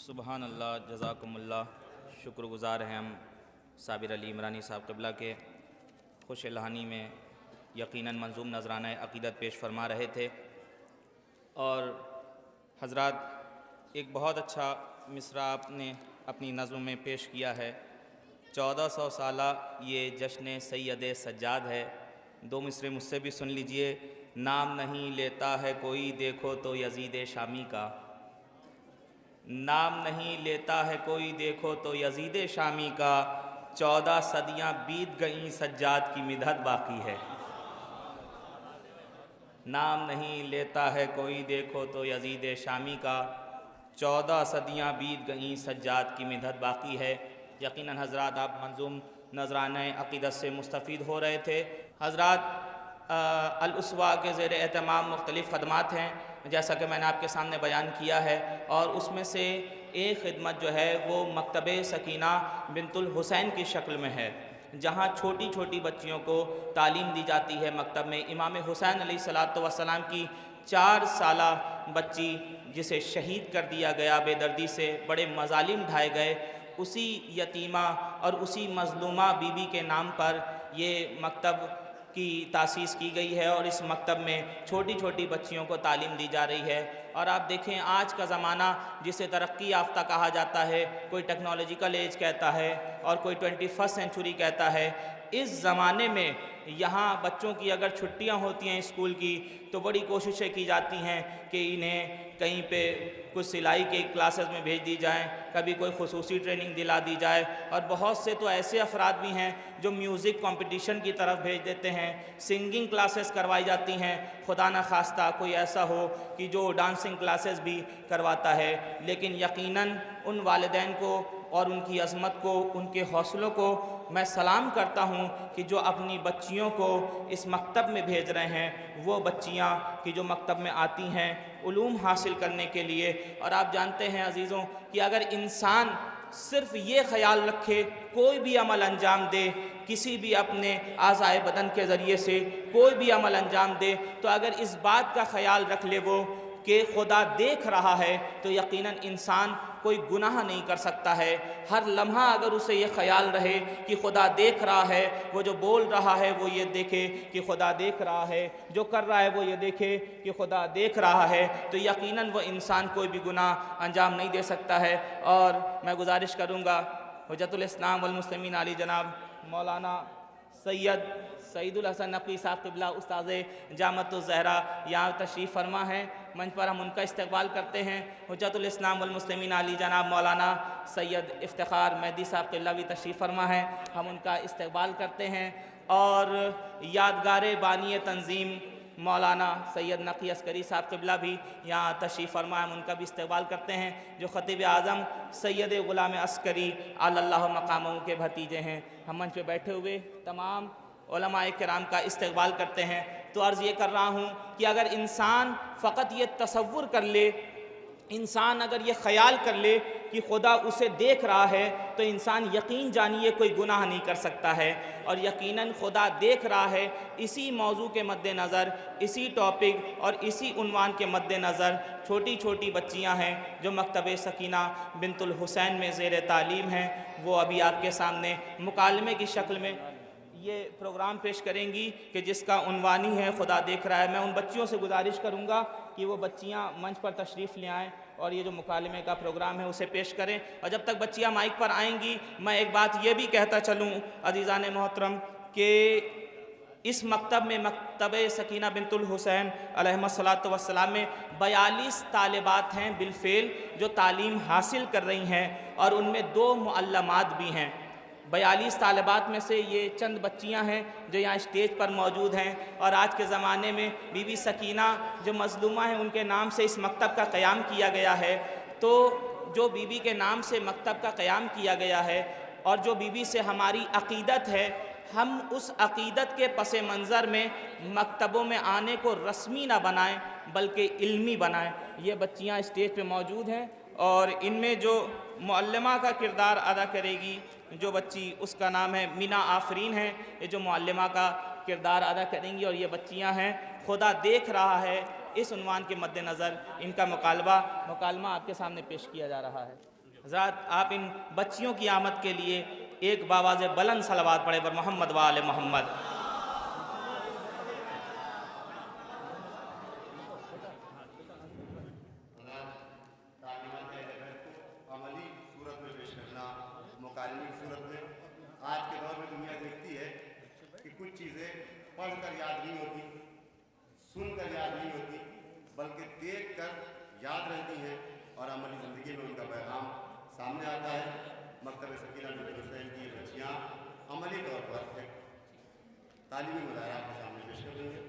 سبحان اللہ، جزاکم اللہ۔ شکر گزار ہیں ہم صابر علی عمرانی صاحب قبلہ کے خوش الہانی میں یقیناً منظوم نذرانہ عقیدت پیش فرما رہے تھے، اور حضرات ایک بہت اچھا مصرع آپ نے اپنی نظم میں پیش کیا ہے۔ 1400 سالہ یہ جشن سید سجاد ہے۔ دو مصرے مجھ سے بھی سن لیجئے۔ نام نہیں لیتا ہے کوئی دیکھو تو یزید شامی کا، نام نہیں لیتا ہے کوئی دیکھو تو یزید شامی کا، 14 صدیاں بیت گئیں سجاد کی مدحت باقی ہے۔ نام نہیں لیتا ہے کوئی دیکھو تو یزید شامی کا، 14 صدیاں بیت گئیں سجاد کی مدحت باقی ہے۔ یقیناً حضرات آپ منظوم نذرانہ عقیدت سے مستفید ہو رہے تھے۔ حضرات الاسوا کے زیر اہتمام مختلف خدمات ہیں، جیسا کہ میں نے آپ کے سامنے بیان کیا ہے، اور اس میں سے ایک خدمت جو ہے وہ مکتب سکینہ بنت الحسین کی شکل میں ہے، جہاں چھوٹی چھوٹی بچیوں کو تعلیم دی جاتی ہے۔ مکتب میں امام حسین علیہ السلام کی 4 سالہ بچی جسے شہید کر دیا گیا بے دردی سے، بڑے مظالم ڈھائے گئے، اسی یتیمہ اور اسی مظلومہ بی بی کے نام پر یہ مکتب کی تاسیس کی گئی ہے، اور اس مکتب میں چھوٹی چھوٹی بچیوں کو تعلیم دی جا رہی ہے۔ اور آپ دیکھیں آج کا زمانہ جسے ترقی یافتہ کہا جاتا ہے، کوئی ٹیکنالوجیکل ایج کہتا ہے اور کوئی 21 سینچری کہتا ہے، اس زمانے میں یہاں بچوں کی اگر چھٹیاں ہوتی ہیں اسکول کی تو بڑی کوششیں کی جاتی ہیں کہ انہیں کہیں پہ کچھ سلائی کے کلاسز میں بھیج دی جائیں، کبھی کوئی خصوصی ٹریننگ دلا دی جائے، اور بہت سے تو ایسے افراد بھی ہیں جو میوزک کمپٹیشن کی طرف بھیج دیتے ہیں، سنگنگ کلاسز کروائی جاتی ہیں، خدا نہ خواستہ کوئی ایسا ہو کہ جو ڈانسنگ کلاسز بھی کرواتا ہے۔ لیکن یقیناً ان والدین کو اور ان کی عظمت کو، ان کے حوصلوں کو میں سلام کرتا ہوں کہ جو اپنی بچیوں کو اس مکتب میں بھیج رہے ہیں، وہ بچیاں کہ جو مکتب میں آتی ہیں علوم حاصل کرنے کے لیے۔ اور آپ جانتے ہیں عزیزوں کہ اگر انسان صرف یہ خیال رکھے، کوئی بھی عمل انجام دے، کسی بھی اپنے اعضائے بدن کے ذریعے سے کوئی بھی عمل انجام دے، تو اگر اس بات کا خیال رکھ لے وہ کہ خدا دیکھ رہا ہے، تو یقیناً انسان کوئی گناہ نہیں کر سکتا ہے۔ ہر لمحہ اگر اسے یہ خیال رہے کہ خدا دیکھ رہا ہے، وہ جو بول رہا ہے وہ یہ دیکھے کہ خدا دیکھ رہا ہے، جو کر رہا ہے وہ یہ دیکھے کہ خدا دیکھ رہا ہے، تو یقیناً وہ انسان کوئی بھی گناہ انجام نہیں دے سکتا ہے۔ اور میں گزارش کروں گا حجت الاسلام والمسلمین علی جناب مولانا سعید الحسن نقوی صاحب قبلہ استاذ جامعۃ الزہرا یہاں تشریف فرما ہیں، منچ پر ہم ان کا استقبال کرتے ہیں۔ حجت الاسلام والمسلمین علی جناب مولانا سید افتخار مہدی صاحب قبلہ بھی تشریف فرما ہیں، ہم ان کا استقبال کرتے ہیں۔ اور یادگار بانی تنظیم مولانا سید نقی عسکری صاحب قبلہ بھی یہاں تشریف فرما ہیں، ہم ان کا بھی استقبال کرتے ہیں، جو خطیب اعظم سید غلام عسکری علی اللہ مقامہ کے بھتیجے ہیں۔ ہم منچ پہ بیٹھے ہوئے تمام علماء کرام کا استقبال کرتے ہیں۔ تو عرض یہ کر رہا ہوں کہ اگر انسان فقط یہ تصور کر لے، انسان اگر یہ خیال کر لے کہ خدا اسے دیکھ رہا ہے، تو انسان یقین جانیے کوئی گناہ نہیں کر سکتا ہے، اور یقیناً خدا دیکھ رہا ہے۔ اسی موضوع کے مد نظر، اسی ٹاپک اور اسی عنوان کے مد نظر چھوٹی چھوٹی بچیاں ہیں جو مکتب سکینہ بنت الحسین میں زیر تعلیم ہیں، وہ ابھی آپ کے سامنے مکالمے کی شکل میں یہ پروگرام پیش کریں گی کہ جس کا عنوان ہی ہے خدا دیکھ رہا ہے۔ میں ان بچیوں سے گزارش کروں گا کہ وہ بچیاں منچ پر تشریف لے آئیں اور یہ جو مکالمے کا پروگرام ہے اسے پیش کریں۔ اور جب تک بچیاں مائک پر آئیں گی، میں ایک بات یہ بھی کہتا چلوں عزیزان محترم کہ اس مکتب میں، مکتب سکینہ بنت الحسین علیہ الصلاۃ والسلام میں 42 طالبات ہیں بالفعل جو تعلیم حاصل کر رہی ہیں، اور ان میں 2 معلمات بھی ہیں۔ 42 طالبات میں سے یہ چند بچیاں ہیں جو یہاں اسٹیج پر موجود ہیں، اور آج کے زمانے میں بی بی سکینہ جو مظلومہ ہیں ان کے نام سے اس مکتب کا قیام کیا گیا ہے۔ تو جو بی بی کے نام سے مکتب کا قیام کیا گیا ہے، اور جو بی بی سے ہماری عقیدت ہے، ہم اس عقیدت کے پس منظر میں مکتبوں میں آنے کو رسمی نہ بنائیں بلکہ علمی بنائیں۔ یہ بچیاں اسٹیج پہ موجود ہیں، اور ان میں جو معلمہ کا کردار ادا کرے گی جو بچی، اس کا نام ہے مینا آفرین ہے، یہ جو معلمہ کا کردار ادا کریں گی، اور یہ بچیاں ہیں۔ خدا دیکھ رہا ہے اس عنوان کے مد نظر ان کا مکالمہ آپ کے سامنے پیش کیا جا رہا ہے۔ حضرات، آپ ان بچیوں کی آمد کے لیے ایک باواز بلند صلوات پڑھے بر محمد و آل محمد۔ عملی صورت میں پیش کرنا، مکالمے کی صورت میں آج کے دور میں دنیا دیکھتی ہے کہ کچھ چیزیں پڑھ کر یاد نہیں ہوتی، سن کر یاد نہیں ہوتی، بلکہ دیکھ کر یاد رہتی ہیں اور عملی زندگی میں ان کا پیغام سامنے آتا ہے۔ مکتب سکینہ بنت حسین کی یہ بچیاں عملی طور پر ایک تعلیمی مظاہرہ آپ کے سامنے پیش کر رہی ہیں۔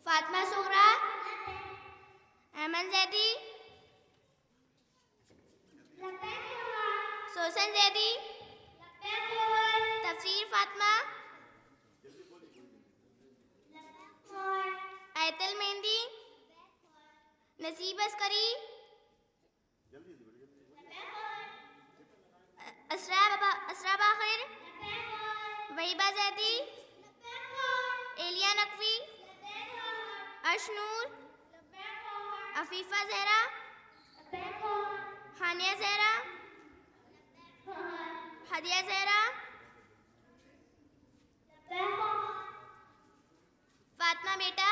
فاطمہ صغرا، ایمن زیدی، سوسن زیدی، تفسیر فاطمہ، ایتل مہندی، نصیب عسکری، اسرا باخر، وحیبہ زیدی، ایلیا نقوی، اشنور، عفیفہ زہرا، ہانیہ زہرا، ہدیہ زہرا، فاطمہ بیٹا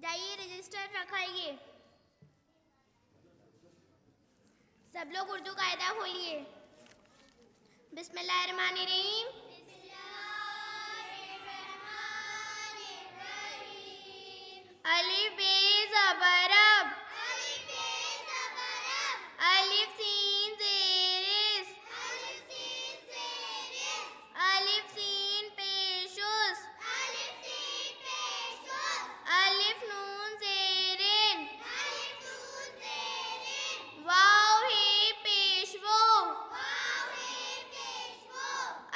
جائیے رجسٹر رکھائیے۔ سب لوگ اردو قاعدہ کھولیے۔ بسم اللہ الرحمن الرحیم۔ الف بے زبر اب، الف سین زیر اس، الف سین پیش اس، الف نون زیر ان، واو ہے پیشو،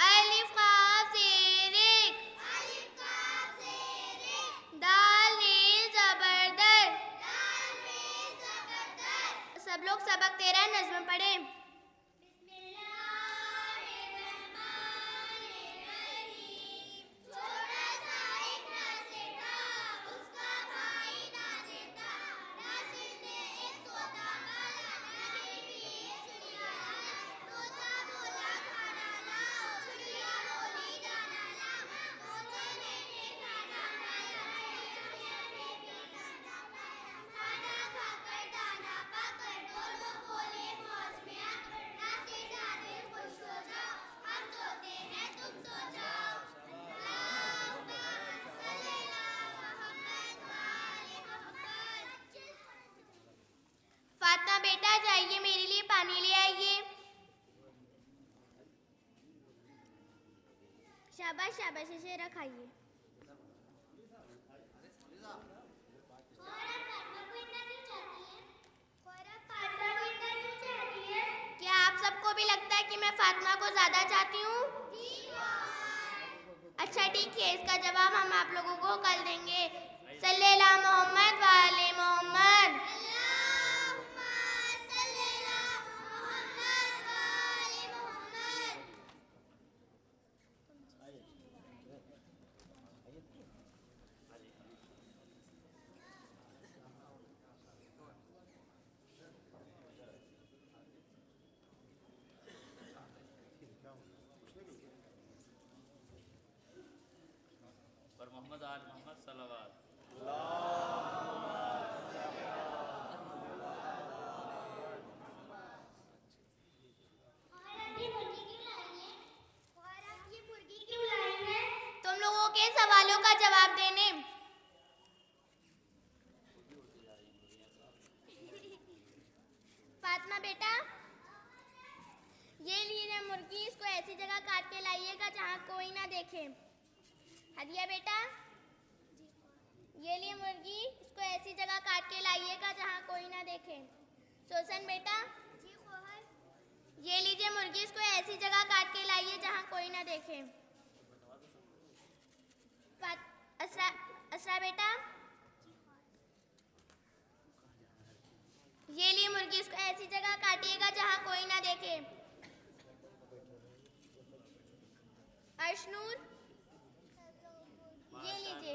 الف قاف زیر ایک، دال نے زبردر۔ سب لوگ سبق 13 نظم پڑھیں۔ فاطمہ بیٹا جائیے میرے لیے پانی لے آئیے۔ شاباش شاباش، اسے رکھائیے۔ کیا آپ سب کو بھی لگتا ہے کہ میں فاطمہ کو زیادہ چاہتی ہوں؟ اچھا ٹھیک ہے، اس کا جواب ہم آپ لوگوں کو کل دیں گے۔ صلی اللہ محمد و آل محمد۔ پر محمد آل محمد صلوات۔ تم لوگوں کے سوالوں کا جواب دینے۔ فاطمہ بیٹا یہ لیجیے مرغی، اس کو ایسی جگہ کاٹ کے لائیے گا جہاں کوئی نہ دیکھے۔ ہدیہ بیٹا یہ لیے مرغی، اس کو ایسی جگہ کاٹ کے لائیے گا جہاں کوئی نہ دیکھے۔ سوسن بیٹا یہ لیجیے مرغی، اس کو ایسی جگہ کاٹ کے لائیے جہاں کوئی نہ دیکھے۔ اسرا بیٹا یہ لیے مرغی، اس کو ایسی جگہ کاٹیے گا جہاں کوئی نہ دیکھے۔ ارشنور یہ لیجیے،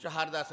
410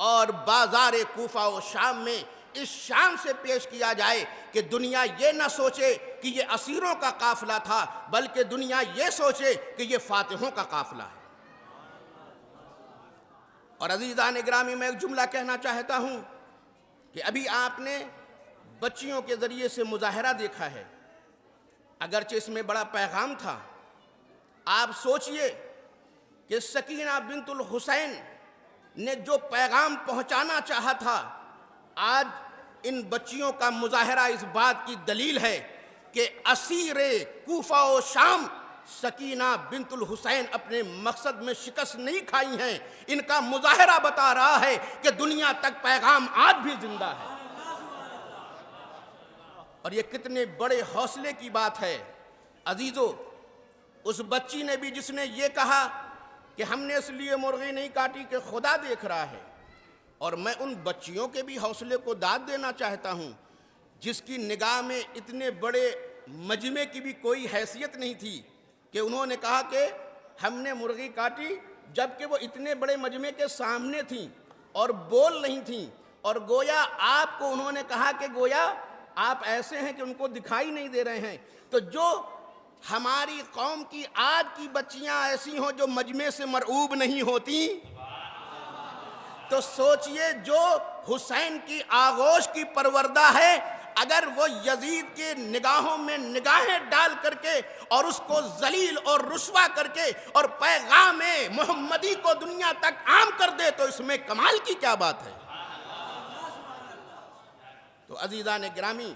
اور بازار کوفہ و شام میں اس شان سے پیش کیا جائے کہ دنیا یہ نہ سوچے کہ یہ اسیروں کا قافلہ تھا، بلکہ دنیا یہ سوچے کہ یہ فاتحوں کا قافلہ ہے۔ اور عزیزان گرامی، میں ایک جملہ کہنا چاہتا ہوں کہ ابھی آپ نے بچیوں کے ذریعے سے مظاہرہ دیکھا ہے، اگرچہ اس میں بڑا پیغام تھا۔ آپ سوچئے کہ سکینہ بنت الحسین نے جو پیغام پہنچانا چاہا تھا، آج ان بچیوں کا مظاہرہ اس بات کی دلیل ہے کہ اسیر کوفہ و شام سکینہ بنت الحسین اپنے مقصد میں شکست نہیں کھائی ہیں۔ ان کا مظاہرہ بتا رہا ہے کہ دنیا تک پیغام آج بھی زندہ ہے۔ اور یہ کتنے بڑے حوصلے کی بات ہے عزیزو، اس بچی نے بھی جس نے یہ کہا کہ ہم نے اس لیے مرغی نہیں کاٹی کہ خدا دیکھ رہا ہے، اور میں ان بچیوں کے بھی حوصلے کو داد دینا چاہتا ہوں جس کی نگاہ میں اتنے بڑے مجمع کی بھی کوئی حیثیت نہیں تھی کہ انہوں نے کہا کہ ہم نے مرغی کاٹی، جبکہ وہ اتنے بڑے مجمع کے سامنے تھیں اور بول نہیں تھیں، اور گویا آپ کو انہوں نے کہا کہ گویا آپ ایسے ہیں کہ ان کو دکھائی نہیں دے رہے ہیں۔ تو جو ہماری قوم کی آج کی بچیاں ایسی ہوں جو مجمع سے مرعوب نہیں ہوتی، تو سوچئے جو حسین کی آغوش کی پروردہ ہے، اگر وہ یزید کے نگاہوں میں نگاہیں ڈال کر کے اور اس کو ذلیل اور رسوا کر کے اور پیغام محمدی کو دنیا تک عام کر دے، تو اس میں کمال کی کیا بات ہے۔ تو عزیزان گرامی،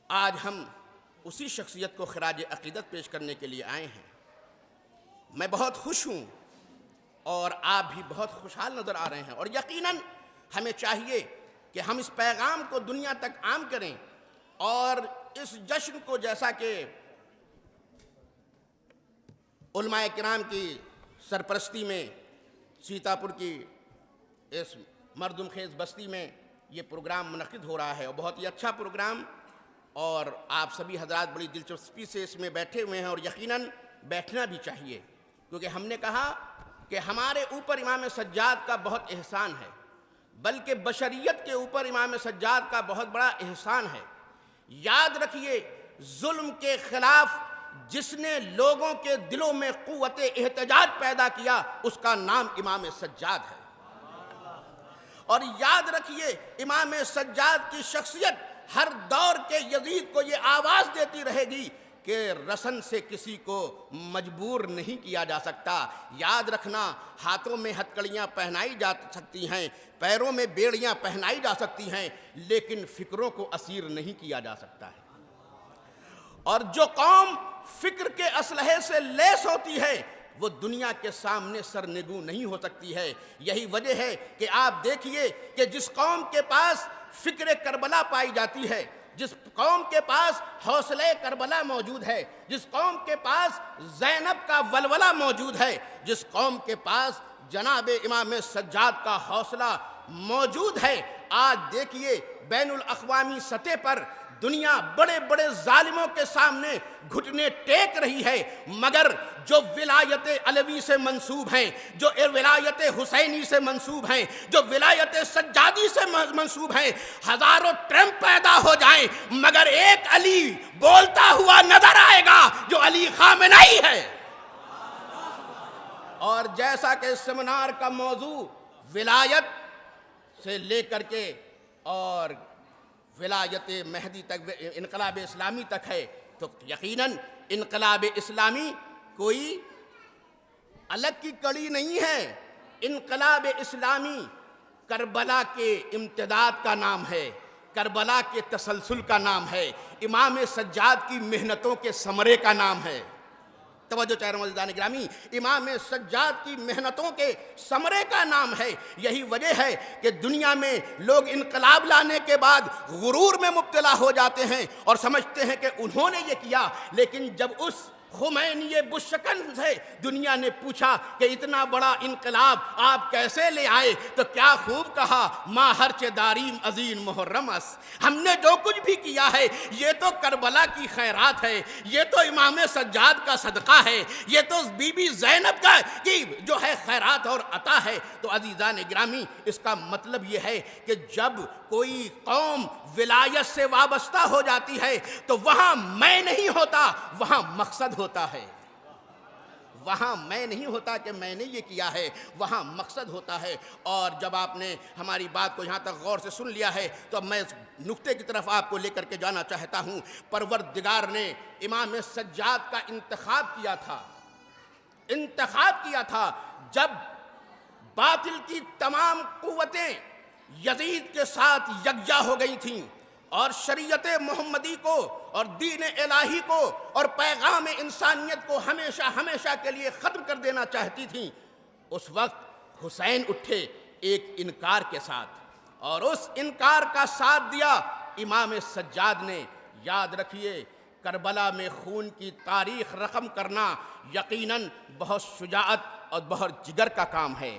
آج ہم اسی شخصیت کو خراج عقیدت پیش کرنے کے لیے آئے ہیں۔ میں بہت خوش ہوں اور آپ بھی بہت خوشحال نظر آ رہے ہیں، اور یقیناً ہمیں چاہیے کہ ہم اس پیغام کو دنیا تک عام کریں، اور اس جشن کو جیسا کہ علماء کرام کی سرپرستی میں سیتاپور کی اس مردم خیز بستی میں یہ پروگرام منعقد ہو رہا ہے، اور بہت ہی اچھا پروگرام، اور آپ سبھی حضرات بڑی دلچسپی سے اس میں بیٹھے ہوئے ہیں، اور یقیناً بیٹھنا بھی چاہیے، کیونکہ ہم نے کہا کہ ہمارے اوپر امام سجاد کا بہت احسان ہے، بلکہ بشریت کے اوپر امام سجاد کا بہت بڑا احسان ہے۔ یاد رکھیے، ظلم کے خلاف جس نے لوگوں کے دلوں میں قوت احتجاج پیدا کیا، اس کا نام امام سجاد ہے۔ اور یاد رکھیے، امام سجاد کی شخصیت ہر دور کے یزید کو یہ آواز دیتی رہے گی کہ رسن سے کسی کو مجبور نہیں کیا جا سکتا۔ یاد رکھنا، ہاتھوں میں ہتکڑیاں پہنائی جا سکتی ہیں، پیروں میں بیڑیاں پہنائی جا سکتی ہیں، لیکن فکروں کو اسیر نہیں کیا جا سکتا ہے۔ اور جو قوم فکر کے اسلحے سے لیس ہوتی ہے، وہ دنیا کے سامنے سرنگوں نہیں ہو سکتی ہے۔ یہی وجہ ہے کہ آپ دیکھیے کہ جس قوم کے پاس فکر کربلا پائی جاتی ہے، جس قوم کے پاس حوصلہ کربلا موجود ہے، جس قوم کے پاس زینب کا ولولہ موجود ہے، جس قوم کے پاس جناب امام سجاد کا حوصلہ موجود ہے، آج دیکھیے بین الاقوامی سطح پر دنیا بڑے بڑے ظالموں کے سامنے گھٹنے ٹیک رہی ہے، مگر جو ولایت علوی سے منسوب ہیں، جو ولایت حسینی سے منسوب ہیں، جو ولایت سجادی سے منسوب ہیں، ہزاروں ٹرمپ پیدا ہو جائیں، مگر ایک علی بولتا ہوا نظر آئے گا جو علی خامنئی ہے۔ اور جیسا کہ سیمینار کا موضوع ولایت سے لے کر کے اور ولایت مہدی تک، انقلاب اسلامی تک ہے، تو یقیناً انقلاب اسلامی کوئی الگ کی کڑی نہیں ہے۔ انقلاب اسلامی کربلا کے امتداد کا نام ہے، کربلا کے تسلسل کا نام ہے، امام سجاد کی محنتوں کے ثمرے کا نام ہے۔ توجہ چاہے عزیزان گرامی، امام سجاد کی محنتوں کے ثمرے کا نام ہے۔ یہی وجہ ہے کہ دنیا میں لوگ انقلاب لانے کے بعد غرور میں مبتلا ہو جاتے ہیں اور سمجھتے ہیں کہ انہوں نے یہ کیا، لیکن جب اس خمینی بشکن سے دنیا نے پوچھا کہ اتنا بڑا انقلاب آپ کیسے لے آئے، تو کیا خوب کہا، ما ہرچ داریم عظیم محرم اس، ہم نے جو کچھ بھی کیا ہے یہ تو کربلا کی خیرات ہے، یہ تو امام سجاد کا صدقہ ہے، یہ تو بی بی زینب کا کی جو ہے خیرات اور عطا ہے۔ تو عزیزان گرامی، اس کا مطلب یہ ہے کہ جب کوئی قوم ولایت سے وابستہ ہو جاتی ہے تو وہاں میں نہیں ہوتا، وہاں مقصد ہوتا ہے۔ وہاں میں نہیں ہوتا کہ میں نے یہ کیا ہے، وہاں مقصد ہوتا ہے۔ اور جب آپ نے ہماری بات کو یہاں تک غور سے سن لیا ہے تو اب میں اس نقطے کی طرف آپ کو لے کر کے جانا چاہتا ہوں۔ پروردگار نے امام سجاد کا انتخاب کیا تھا جب باطل کی تمام قوتیں یزید کے ساتھ یکجا ہو گئی تھیں اور شریعت محمدی کو اور دین الہی کو اور پیغام انسانیت کو ہمیشہ کے لیے ختم کر دینا چاہتی تھیں۔ اس وقت حسین اٹھے ایک انکار کے ساتھ، اور اس انکار کا ساتھ دیا امام سجاد نے۔ یاد رکھیے، کربلا میں خون کی تاریخ رقم کرنا یقیناً بہت شجاعت اور بہت جگر کا کام ہے،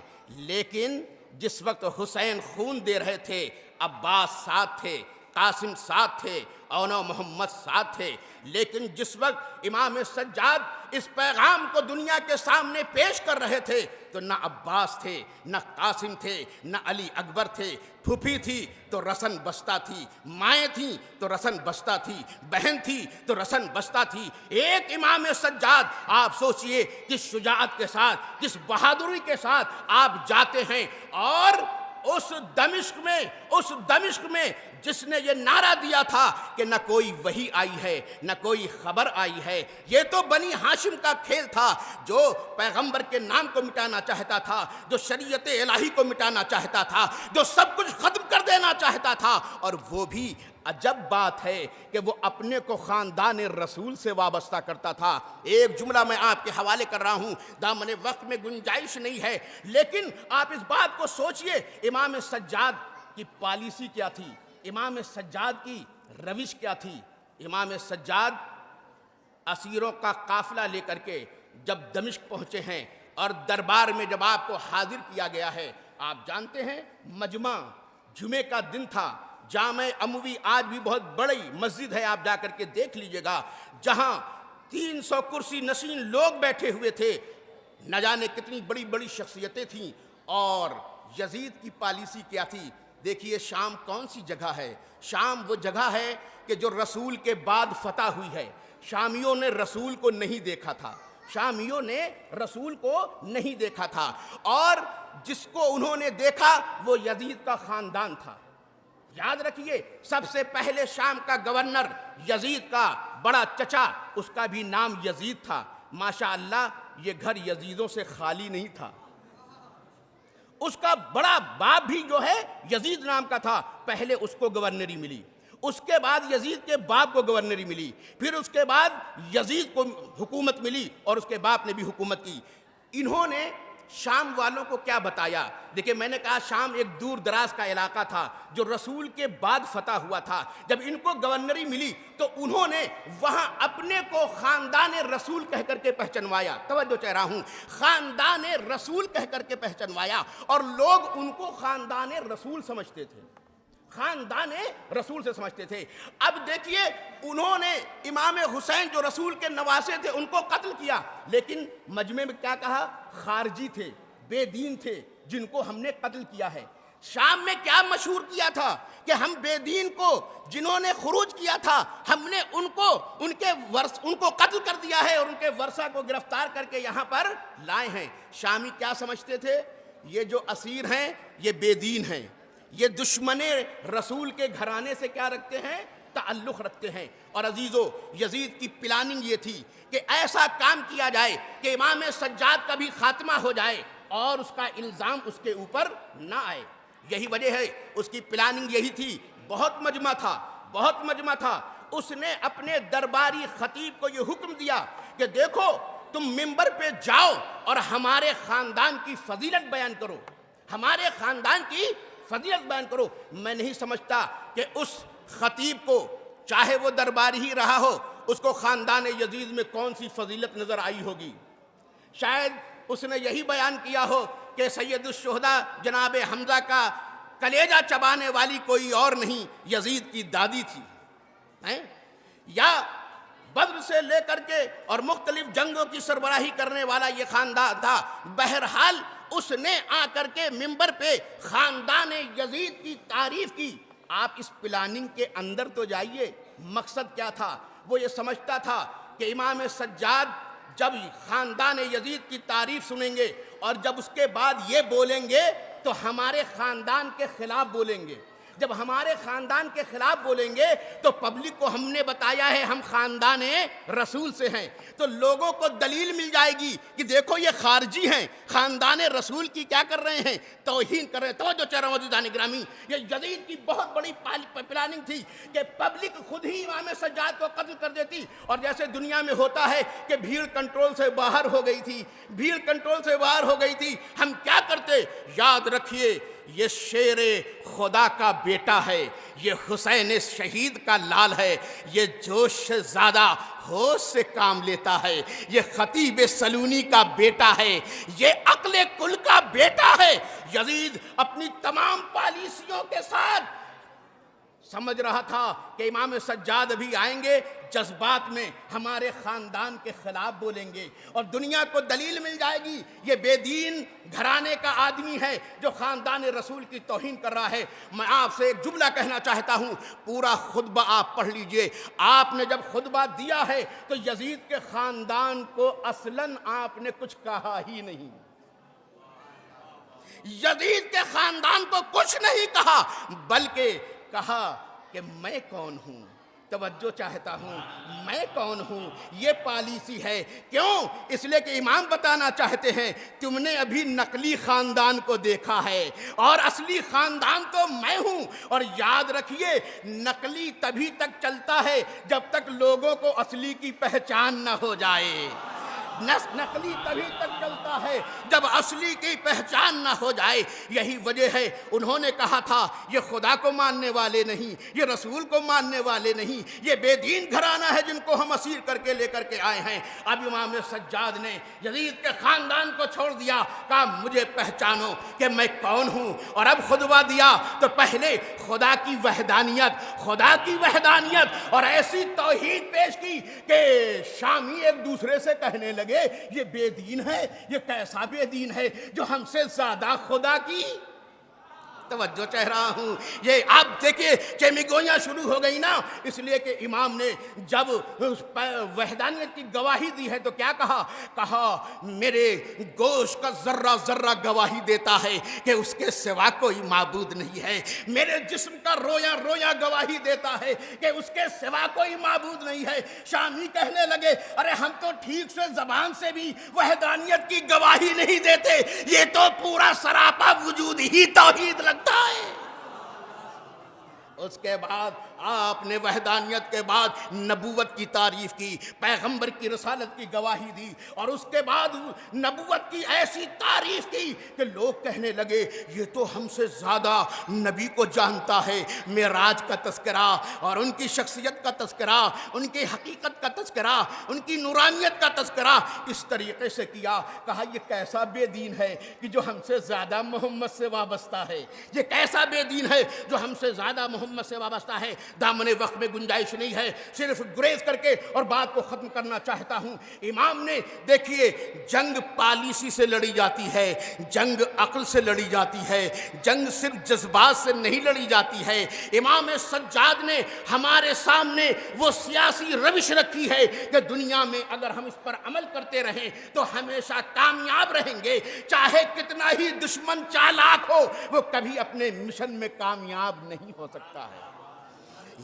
لیکن جس وقت حسین خون دے رہے تھے عباس ساتھ تھے، قاسم ساتھ تھے، اونا محمد ساتھ تھے، لیکن جس وقت امام سجاد اس پیغام کو دنیا کے سامنے پیش کر رہے تھے تو نہ عباس تھے، نہ قاسم تھے، نہ علی اکبر تھے، پھوپھی تھی تو رسن بستہ تھی، مائیں تھیں تو رسن بستہ تھی، بہن تھی تو رسن بستہ تھی، ایک امام سجاد۔ آپ سوچئے کس شجاعت کے ساتھ، کس بہادری کے ساتھ آپ جاتے ہیں، اور اس دمشق میں جس نے یہ نعرہ دیا تھا کہ نہ کوئی وحی آئی ہے، نہ کوئی خبر آئی ہے، یہ تو بنی ہاشم کا کھیل تھا، جو پیغمبر کے نام کو مٹانا چاہتا تھا، جو شریعت الہی کو مٹانا چاہتا تھا، جو سب کچھ ختم کر دینا چاہتا تھا، اور وہ بھی عجب بات ہے کہ وہ اپنے کو خاندان رسول سے وابستہ کرتا تھا۔ ایک جملہ میں آپ کے حوالے کر رہا ہوں، دامن وقت میں گنجائش نہیں ہے، لیکن آپ اس بات کو سوچئے، امام سجاد کی پالیسی کیا تھی، امام سجاد کی روش کیا تھی۔ امام سجاد اسیروں کا قافلہ لے کر کے جب دمشق پہنچے ہیں اور دربار میں جب آپ کو حاضر کیا گیا ہے، آپ جانتے ہیں مجمع جمعے کا دن تھا، جامع اموی آج بھی بہت بڑی مسجد ہے، آپ جا کر کے دیکھ لیجئے گا، جہاں 300 کرسی نشین لوگ بیٹھے ہوئے تھے، نہ جانے کتنی بڑی بڑی شخصیتیں تھیں۔ اور یزید کی پالیسی کیا تھی؟ دیکھیے، شام کون سی جگہ ہے؟ شام وہ جگہ ہے کہ جو رسول کے بعد فتح ہوئی ہے۔ شامیوں نے رسول کو نہیں دیکھا تھا، اور جس کو انہوں نے دیکھا وہ یزید کا خاندان تھا۔ یاد رکھیے، سب سے پہلے شام کا گورنر یزید کا بڑا چچا، اس کا بھی نام یزید تھا۔ ماشاءاللہ یہ گھر یزیدوں سے خالی نہیں تھا، اس کا بڑا باپ بھی جو ہے یزید نام کا تھا۔ پہلے اس کو گورنری ملی، اس کے بعد یزید کے باپ کو گورنری ملی، پھر اس کے بعد یزید کو حکومت ملی اور اس کے باپ نے بھی حکومت کی۔ انہوں نے شام والوں کو کیا بتایا؟ دیکھیں، میں نے کہا شام ایک دور دراز کا علاقہ تھا جو رسول کے بعد فتح ہوا تھا۔ جب ان کو گورنری ملی تو انہوں نے وہاں اپنے کو خاندان رسول کہہ کر کے پہچنوایا۔ توجہ چاہ رہا ہوں، خاندان رسول کہہ کر کے پہچنوایا، اور لوگ ان کو خاندان رسول سمجھتے تھے، خاندان رسول سے سمجھتے تھے۔ اب دیکھیے، انہوں نے امام حسین جو رسول کے نواسے تھے ان کو قتل کیا، لیکن مجمع میں کیا کہا؟ خارجی تھے، بے دین تھے، جن کو ہم نے قتل کیا ہے۔ شام میں کیا مشہور کیا تھا کہ ہم بے دین کو، جنہوں نے خروج کیا تھا، ہم نے ان کو قتل کر دیا ہے اور ان کے ورثہ کو گرفتار کر کے یہاں پر لائے ہیں۔ شامی کیا سمجھتے تھے؟ یہ جو اسیر ہیں یہ بے دین ہیں، یہ دشمن رسول کے گھرانے سے کیا رکھتے ہیں؟ تعلق رکھتے ہیں۔ اور عزیزو، یزید کی پلاننگ یہ تھی کہ ایسا کام کیا جائے کہ امام سجاد کا بھی خاتمہ ہو جائے اور اس کا الزام اس کے اوپر نہ آئے۔ یہی وجہ ہے، اس کی پلاننگ یہی تھی۔ بہت مجمع تھا۔ اس نے اپنے درباری خطیب کو یہ حکم دیا کہ دیکھو، تم منبر پہ جاؤ اور ہمارے خاندان کی فضیلت بیان کرو، ہمارے خاندان کی فضیلت بیان کرو۔ میں نہیں سمجھتا کہ اس خطیب کو، چاہے وہ درباری ہی رہا ہو، اس کو خاندان یزید میں کون سی فضیلت نظر آئی ہوگی؟ شاید اس نے یہی بیان کیا ہو کہ سید الشہداء جناب حمزہ کا کلیجہ چبانے والی کوئی اور نہیں یزید کی دادی تھی، یا بدر سے لے کر کے اور مختلف جنگوں کی سربراہی کرنے والا یہ خاندان تھا۔ بہرحال اس نے آ کر کے منبر پہ خاندان یزید کی تعریف کی۔ آپ اس پلاننگ کے اندر تو جائیے، مقصد کیا تھا؟ وہ یہ سمجھتا تھا کہ امام سجاد جب خاندان یزید کی تعریف سنیں گے اور جب اس کے بعد یہ بولیں گے تو ہمارے خاندان کے خلاف بولیں گے۔ جب ہمارے خاندان کے خلاف بولیں گے تو پبلک کو ہم نے بتایا ہے ہم خاندان رسول سے ہیں، تو لوگوں کو دلیل مل جائے گی کہ دیکھو یہ خارجی ہیں، خاندان رسول کی کیا کر رہے ہیں؟ توہین کر رہے ہیں۔ توجہ چہرہ موجودان گرامی، یہ یزید کی بہت بڑی پلاننگ تھی کہ پبلک خود ہی امام سجاد کو قتل کر دیتی، اور جیسے دنیا میں ہوتا ہے کہ بھیڑ کنٹرول سے باہر ہو گئی تھی، بھیڑ کنٹرول سے باہر ہو گئی تھی، ہم کیا کرتے؟ یاد رکھیے یہ شیر خدا کا بیٹا ہے، یہ حسین شہید کا لال ہے، یہ جوش سے زیادہ ہوش سے کام لیتا ہے، یہ خطیب سلونی کا بیٹا ہے، یہ عقل کل کا بیٹا ہے۔ یزید اپنی تمام پالیسیوں کے ساتھ سمجھ رہا تھا کہ امام سجاد ابھی آئیں گے، جذبات میں ہمارے خاندان کے خلاف بولیں گے اور دنیا کو دلیل مل جائے گی یہ بے دین گھرانے کا آدمی ہے جو خاندان رسول کی توہین کر رہا ہے۔ میں آپ سے ایک جملہ کہنا چاہتا ہوں، پورا خطبہ آپ پڑھ لیجئے۔ آپ نے جب خطبہ دیا ہے تو یزید کے خاندان کو اصلاً آپ نے کچھ کہا ہی نہیں، یزید کے خاندان کو کچھ نہیں کہا، بلکہ کہا کہ میں کون ہوں۔ توجہ چاہتا ہوں، میں کون ہوں، یہ پالیسی ہے۔ کیوں؟ اس لیے کہ امام بتانا چاہتے ہیں تم نے ابھی نقلی خاندان کو دیکھا ہے اور اصلی خاندان تو میں ہوں۔ اور یاد رکھیے نقلی تبھی تک چلتا ہے جب تک لوگوں کو اصلی کی پہچان نہ ہو جائے، نقلی تبھی تک چلتا ہے جب اصلی کی پہچان نہ ہو جائے۔ یہی وجہ ہے انہوں نے کہا تھا یہ خدا کو ماننے والے نہیں، یہ رسول کو ماننے والے نہیں، یہ بے دین گھرانہ ہے جن کو ہم اسیر کر کے لے کر کے آئے ہیں۔ اب امام سجاد نے یزید کے خاندان کو چھوڑ دیا، کہا مجھے پہچانو کہ میں کون ہوں، اور اب خطبہ دیا تو پہلے خدا کی وحدانیت اور ایسی توحید پیش کی کہ شامی ایک دوسرے سے کہنے لگے یہ بے دین ہے، یہ کیسا بے دین ہے جو ہم سے زیادہ خدا کی توجہ چاہ رہا ہوں۔ یہ آپ دیکھیں چیمیگوئیاں شروع ہو گئی نا، اس لیے کہ امام نے جب وحدانیت کی گواہی دی ہے تو کیا کہا میرے گوشت کا ذرہ ذرہ گواہی دیتا ہے کہ اس کے سوا کوئی معبود نہیں ہے، میرے جسم کا رویا رویا گواہی دیتا ہے کہ اس کے سوا کوئی معبود نہیں ہے۔ شامی کہنے لگے ارے ہم تو ٹھیک سے زبان سے بھی وحدانیت کی گواہی نہیں دیتے، یہ تو پورا سراپا وجود ہی توحید لگتا ہے۔ اس کے بعد آپ نے وحدانیت کے بعد نبوت کی تعریف کی، پیغمبر کی رسالت کی گواہی دی، اور اس کے بعد نبوت کی ایسی تعریف کی کہ لوگ کہنے لگے یہ تو ہم سے زیادہ نبی کو جانتا ہے۔ معراج کا تذکرہ اور ان کی شخصیت کا تذکرہ، ان کی حقیقت کا تذکرہ، ان کی نورانیت کا تذکرہ اس طریقے سے کیا۔ کہا یہ کیسا بے دین ہے کہ جو ہم سے زیادہ محمد سے وابستہ ہے، یہ کیسا بے دین ہے جو ہم سے زیادہ محمد سے وابستہ ہے۔ دامن وقت میں گنجائش نہیں ہے، صرف گریز کر کے اور بات کو ختم کرنا چاہتا ہوں۔ امام نے دیکھیے جنگ پالیسی سے لڑی جاتی ہے، جنگ عقل سے لڑی جاتی ہے، جنگ صرف جذبات سے نہیں لڑی جاتی ہے۔ امام سجاد نے ہمارے سامنے وہ سیاسی روش رکھی ہے کہ دنیا میں اگر ہم اس پر عمل کرتے رہیں تو ہمیشہ کامیاب رہیں گے، چاہے کتنا ہی دشمن چالاک ہو وہ کبھی اپنے مشن میں کامیاب نہیں ہو سکتا ہے۔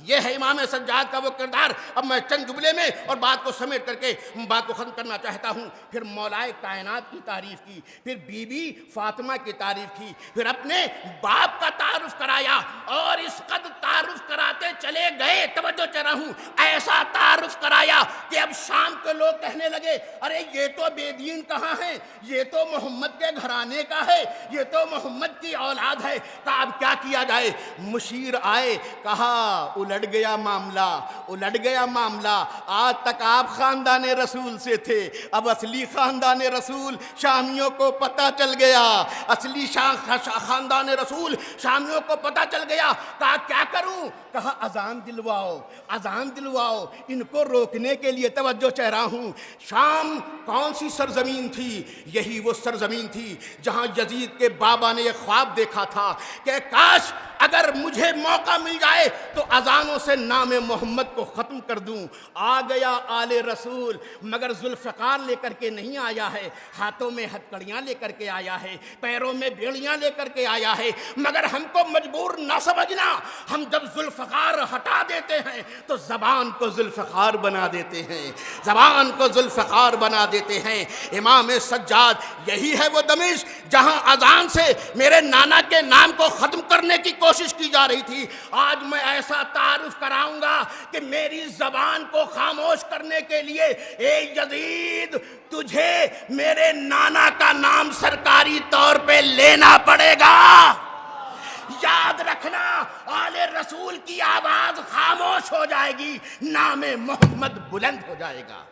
یہ ہے امام سجاد کا وہ کردار۔ اب میں چند جملے میں اور بات کو سمیٹ کر کے بات کو ختم کرنا چاہتا ہوں۔ پھر مولائے کائنات کی تعریف کی، پھر بی بی فاطمہ کی تعریف کی، پھر اپنے باپ کا تعارف کرایا، اور اس قد تعارف کراتے چلے گئے، توجہ چاہ رہا ہوں، ایسا تعارف کرایا کہ اب شام کے لوگ کہنے لگے ارے یہ تو بے دین کہاں ہے، یہ تو محمد کے گھرانے کا ہے، یہ تو محمد کی اولاد ہے۔ کہا اب کیا کیا جائے؟ مشیر آئے، کہا الٹ گیا معاملہ. آج تک آپ خاندان رسول سے تھے, اب اصلی خاندان رسول شامیوں کو پتہ چل گیا. اصلی خاندان رسول شامیوں کو پتہ چل گیا. کہا کیا کروں؟ کہا اذان دلواؤ. ان کو روکنے کے لیے توجہ چاہ رہا ہوں. شام کون سی سرزمین تھی؟ یہی وہ سرزمین تھی جہاں یزید کے بابا نے ایک خواب دیکھا تھا کہ کاش اگر مجھے موقع مل جائے تو اذانوں سے نام محمد کو ختم کر دوں. آ گیا آل رسول, مگر ذوالفقار لے کر کے نہیں آیا ہے, ہاتھوں میں ہتکڑیاں لے کر کے آیا ہے, پیروں میں بیڑیاں لے کر کے آیا ہے. مگر ہم کو مجبور نہ سمجھنا, ہم جب ذوالفقار ہٹا دیتے ہیں تو زبان کو ذوالفقار بنا دیتے ہیں. امام سجاد یہی ہے وہ دمشق جہاں اذان سے میرے نانا کے نام کو ختم کرنے کی کوشش کی جا رہی تھی. آج میں ایسا تعارف کراؤں گا کہ میری زبان کو خاموش کرنے کے لیے اے یزید تجھے میرے نانا کا نام سرکاری طور پہ لینا پڑے گا. یاد رکھنا, آل رسول کی آواز خاموش ہو جائے گی, نام محمد بلند ہو جائے گا.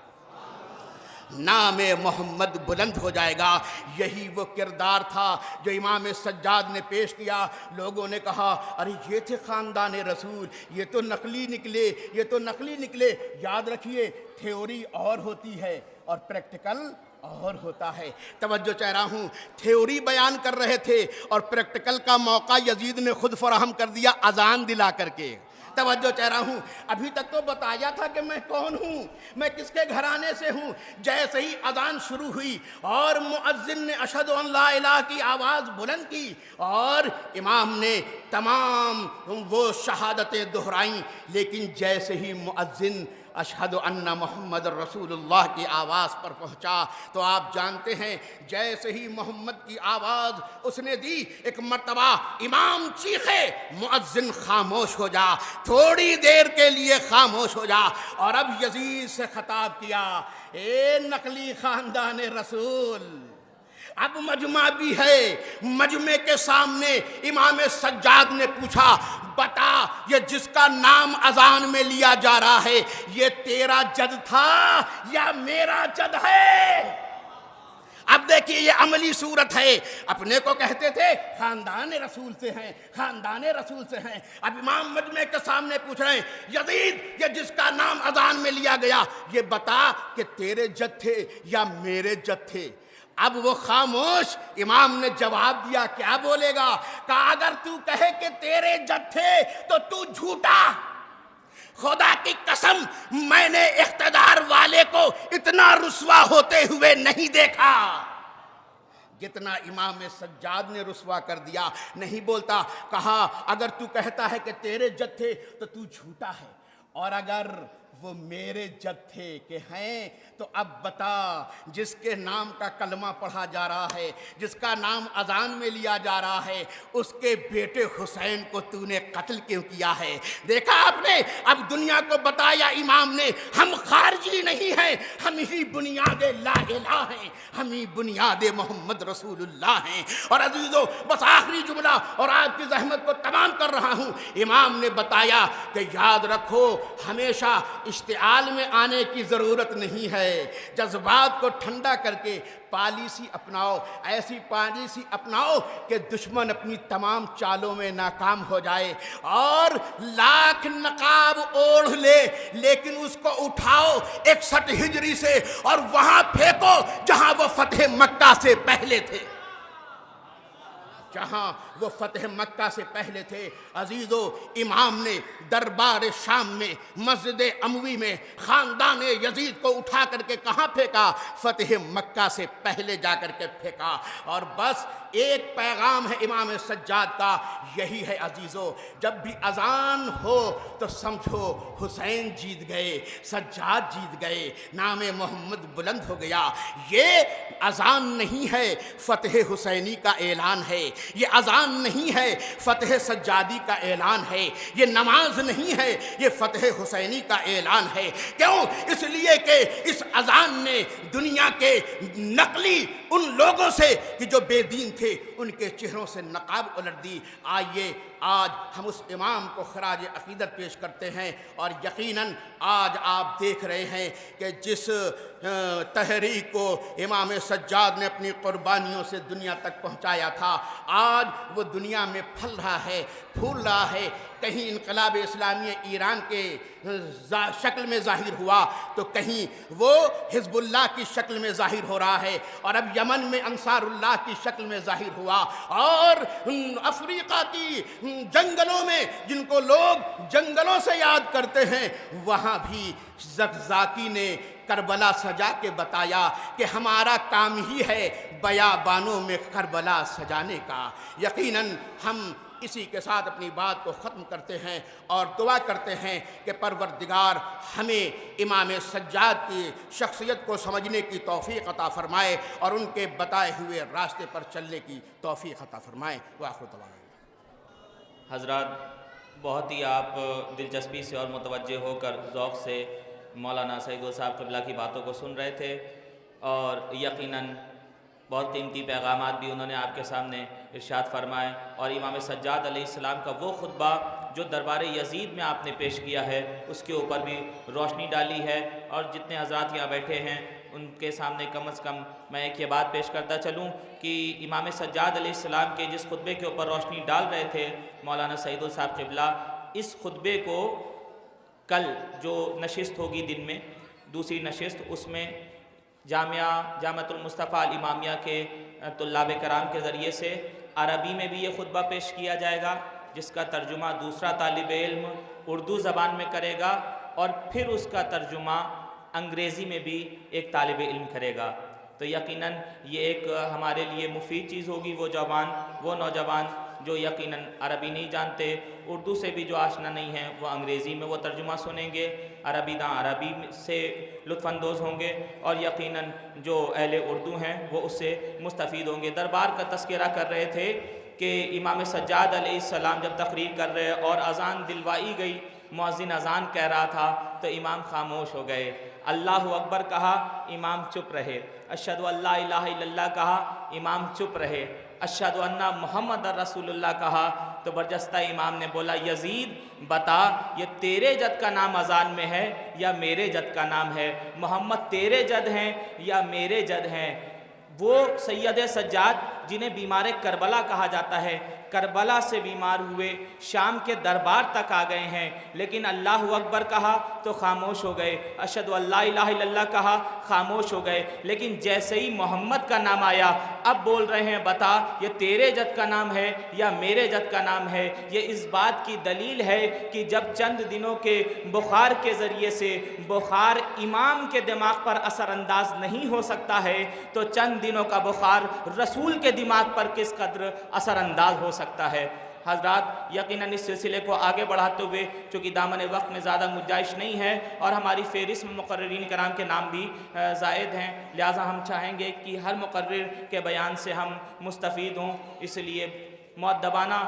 یہی وہ کردار تھا جو امام سجاد نے پیش کیا. لوگوں نے کہا ارے یہ تھے خاندان رسول, یہ تو نقلی نکلے. یاد رکھیے, تھیوری اور ہوتی ہے اور پریکٹیکل اور ہوتا ہے. توجہ چاہ رہا ہوں, تھیوری بیان کر رہے تھے اور پریکٹیکل کا موقع یزید نے خود فراہم کر دیا اذان دلا کر کے. توجہ چاہ رہا ہوں, ابھی تک تو بتایا تھا کہ میں کون ہوں, میں کس کے گھرانے سے ہوں. جیسے ہی اذان شروع ہوئی اور مؤذن نے اشہد ان لا الہ کی آواز بلند کی اور امام نے تمام وہ شہادتیں دہرائیں, لیکن جیسے ہی مؤذن اشہد ان محمد رسول اللہ کی آواز پر پہنچا تو آپ جانتے ہیں جیسے ہی محمد کی آواز اس نے دی, ایک مرتبہ امام چیخے, مؤذن خاموش ہو جا, تھوڑی دیر کے لیے خاموش ہو جا. اور اب یزید سے خطاب کیا, اے نقلی خاندان رسول, اب مجمع بھی ہے. مجمع کے سامنے امام سجاد نے پوچھا, بتا یہ جس کا نام اذان میں لیا جا رہا ہے یہ تیرا جد تھا یا میرا جد ہے؟ اب دیکھیے یہ عملی صورت ہے. اپنے کو کہتے تھے خاندان رسول سے ہیں, اب امام مجمع کے سامنے پوچھ رہے ہیں, یزید یہ جس کا نام اذان میں لیا گیا یہ بتا کہ تیرے جد تھے یا میرے جد تھے. اب وہ خاموش. امام نے جواب دیا, کیا بولے گا؟ کہا اگر تو کہے کہ تیرے جد تھے تو تو جھوٹا. خدا کی قسم میں نے اقتدار والے کو اتنا رسوا ہوتے ہوئے نہیں دیکھا جتنا امام سجاد نے رسوا کر دیا. نہیں بولتا, کہا اگر تو کہتا ہے کہ تیرے جد تھے تو تو جھوٹا ہے, اور اگر وہ میرے جد تھے کہ ہیں تو اب بتا جس کے نام کا کلمہ پڑھا جا رہا ہے, جس کا نام اذان میں لیا جا رہا ہے, اس کے بیٹے حسین کو تو نے قتل کیوں کیا ہے؟ دیکھا آپ نے, اب دنیا کو بتایا امام نے, ہم خارجی نہیں ہیں, ہم ہی بنیاد لا الہ ہیں, ہم ہی بنیاد محمد رسول اللہ ہیں. اور عزیزو بس آخری جملہ اور آپ کی زحمت کو تمام کر رہا ہوں. امام نے بتایا کہ یاد رکھو ہمیشہ اشتعال میں آنے کی ضرورت نہیں ہے, جذبات کو ٹھنڈا کر کے پالیسی اپناؤ, ایسی پالیسی اپناؤ کہ دشمن اپنی تمام چالوں میں ناکام ہو جائے, اور لاکھ نقاب اوڑھ لے لیکن اس کو اٹھاؤ 61 ہجری سے اور وہاں پھینکو جہاں وہ فتح مکہ سے پہلے تھے. عزیزو امام نے دربار شام میں مسجد اموی میں خاندان یزید کو اٹھا کر کے کہاں پھینکا؟ فتح مکہ سے پہلے جا کر کے پھینکا. اور بس ایک پیغام ہے امام سجاد کا, یہی ہے عزیزو, جب بھی اذان ہو تو سمجھو حسین جیت گئے, سجاد جیت گئے, نام محمد بلند ہو گیا. یہ اذان نہیں ہے, فتح حسینی کا اعلان ہے. یہ اذان نہیں ہے، فتح سجادی کا اعلان ہے، یہ نماز نہیں ہے، یہ فتح حسینی کا اعلان ہے۔ کیوں؟ اس لیے کہ اس اذان نے دنیا کے نقلی ان لوگوں سے کہ جو بے دین تھے ان کے چہروں سے نقاب الٹ دی۔ آئیے آج ہم اس امام کو خراج عقیدت پیش کرتے ہیں، اور یقیناً آج آپ دیکھ رہے ہیں کہ جس تحریک کو امام سجاد نے اپنی قربانیوں سے دنیا تک پہنچایا تھا، آج وہ دنیا میں پھل رہا ہے، پھول رہا ہے۔ کہیں انقلاب اسلامی ایران کے شکل میں ظاہر ہوا تو کہیں وہ حزب اللہ کی شکل میں ظاہر ہو رہا ہے، اور اب یمن میں انصار اللہ کی شکل میں ظاہر ہوا، اور افریقہ کی جنگلوں میں جن کو لوگ جنگلوں سے یاد کرتے ہیں، وہاں بھی زکزاکی نے کربلا سجا کے بتایا کہ ہمارا کام ہی ہے بیابانوں میں کربلا سجانے کا۔ یقیناً ہم اسی کے ساتھ اپنی بات کو ختم کرتے ہیں اور دعا کرتے ہیں کہ پروردگار ہمیں امام سجاد کی شخصیت کو سمجھنے کی توفیق عطا فرمائے اور ان کے بتائے ہوئے راستے پر چلنے کی توفیق عطا فرمائے۔ وآخر دعوانا۔ حضرات، بہت ہی آپ دلچسپی سے اور متوجہ ہو کر ذوق سے مولانا سعید صاحب قبلہ کی باتوں کو سن رہے تھے، اور یقیناً بہت قیمتی پیغامات بھی انہوں نے آپ کے سامنے ارشاد فرمائے، اور امام سجاد علیہ السلام کا وہ خطبہ جو دربار یزید میں آپ نے پیش کیا ہے اس کے اوپر بھی روشنی ڈالی ہے۔ اور جتنے حضرات یہاں بیٹھے ہیں ان کے سامنے کم از کم میں ایک یہ بات پیش کرتا چلوں کہ امام سجاد علیہ السلام کے جس خطبے کے اوپر روشنی ڈال رہے تھے مولانا سعید صاحب قبلہ، اس خطبے کو کل جو نشست ہوگی دن میں دوسری نشست، اس میں جامعۃ المصطفیٰ الامامیہ کے طلاب کرام کے ذریعے سے عربی میں بھی یہ خطبہ پیش کیا جائے گا، جس کا ترجمہ دوسرا طالب علم اردو زبان میں کرے گا، اور پھر اس کا ترجمہ انگریزی میں بھی ایک طالب علم کرے گا۔ تو یقیناً یہ ایک ہمارے لیے مفید چیز ہوگی۔ وہ نوجوان جو یقیناً عربی نہیں جانتے، اردو سے بھی جو آشنا نہیں ہیں، وہ انگریزی میں وہ ترجمہ سنیں گے، عربی داں عربی سے لطف اندوز ہوں گے، اور یقیناً جو اہل اردو ہیں وہ اس سے مستفید ہوں گے۔ دربار کا تذکرہ کر رہے تھے کہ امام سجاد علیہ السلام جب تقریر کر رہے اور اذان دلوائی گئی، مؤذن اذان کہہ رہا تھا تو امام خاموش ہو گئے۔ اللہ اکبر کہا، امام چپ رہے۔ اشہدو ان لا الہ الا اللہ کہا، امام چپ رہے۔ اشہدو ان محمد رسول اللہ کہا تو برجستہ امام نے بولا، یزید بتا یہ تیرے جد کا نام اذان میں ہے یا میرے جد کا نام ہے؟ محمد تیرے جد ہیں یا میرے جد ہیں؟ وہ سید سجاد جنہیں بیمار کربلا کہا جاتا ہے، کربلا سے بیمار ہوئے، شام کے دربار تک آ گئے ہیں، لیکن اللہ اکبر کہا تو خاموش ہو گئے، اشہدو ان لا الہ الا اللہ کہا، خاموش ہو گئے۔ لیکن جیسے ہی محمد کا نام آیا، اب بول رہے ہیں بتا یہ تیرے جد کا نام ہے یا میرے جد کا نام ہے؟ یہ اس بات کی دلیل ہے کہ جب چند دنوں کے بخار کے ذریعے سے بخار امام کے دماغ پر اثر انداز نہیں ہو سکتا ہے، تو چند دنوں کا بخار رسول کے دماغ پر کس قدر اثر انداز ہو سکتا ہے۔ حضرات، یقیناً اس سلسلے کو آگے بڑھاتے ہوئے چونکہ دامن وقت میں زیادہ گنجائش نہیں ہے اور ہماری فہرست میں مقررین کرام کے نام بھی زائد ہیں، لہٰذا ہم چاہیں گے کہ ہر مقرر کے بیان سے ہم مستفید ہوں، اس لیے مؤدبانہ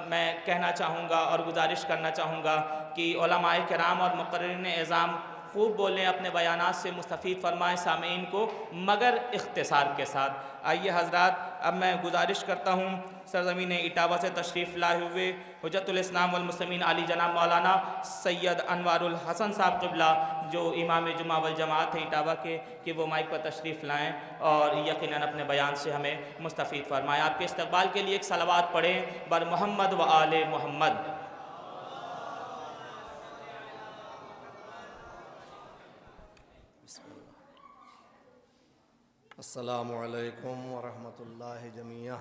میں کہنا چاہوں گا اور گزارش کرنا چاہوں گا کہ علماء کرام اور مقررین اعظام خوب بولیں، اپنے بیانات سے مستفید فرمائیں سامعین کو، مگر اختصار کے ساتھ۔ آئیے حضرات، اب میں گزارش کرتا ہوں سرزمین اٹاوہ سے تشریف لائے ہوئے حجت الاسلام والمسلمین علی جناب مولانا سید انوار الحسن صاحب قبلہ جو امام جمعہ والجماعت ہیں اٹاوہ کے، کہ وہ مائک پر تشریف لائیں اور یقیناً اپنے بیان سے ہمیں مستفید فرمائیں۔ آپ کے استقبال کے لیے ایک صلوات پڑھیں بر محمد و آل محمد۔ السلام علیکم ورحمۃ اللہ جمیعہ۔